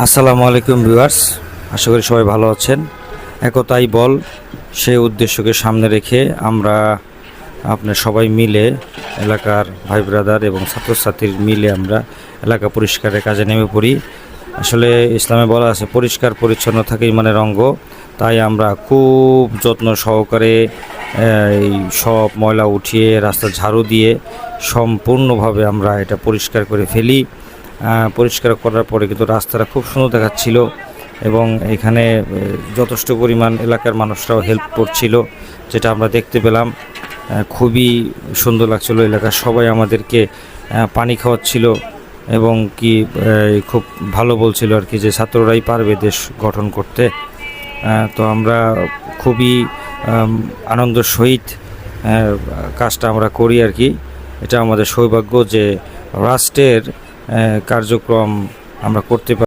আসসালামু আলাইকুম ভিউয়ার্স, আশা করি সবাই ভালো আছেন। একতাই বল সেই উদ্দেশ্যকে সামনে রেখে আমরা আপনার সবাই মিলে এলাকার ভাই ব্রাদার এবং ছাত্রছাত্রীর মিলে আমরা এলাকা পরিষ্কারের কাজে নেমে পড়ি। আসলে ইসলামে বলা আছে পরিষ্কার পরিচ্ছন্ন থাকে ইমানের অঙ্গ। তাই আমরা খুব যত্ন সহকারে এই সব ময়লা উঠিয়ে রাস্তা ঝাড়ু দিয়ে সম্পূর্ণভাবে আমরা এটা পরিষ্কার করে ফেলি। পরিষ্কার করার পরে কিন্তু রাস্তাটা খুব সুন্দর দেখাচ্ছিল এবং এখানে যথেষ্ট পরিমাণ এলাকার মানুষরাও হেল্প করছিল, যেটা আমরা দেখতে পেলাম। খুবই সুন্দর লাগছিল। এলাকার সবাই আমাদেরকে পানি খাওয়াচ্ছিল এবং কি খুব ভালো বলছিল আর কি, যে ছাত্ররাই পারবে দেশ গঠন করতে। তো আমরা খুবই আনন্দের সহিত কাজটা আমরা করি আর কি। এটা আমাদের সৌভাগ্য যে রাষ্ট্রের কার্যক্রম আমরা করতে পারি।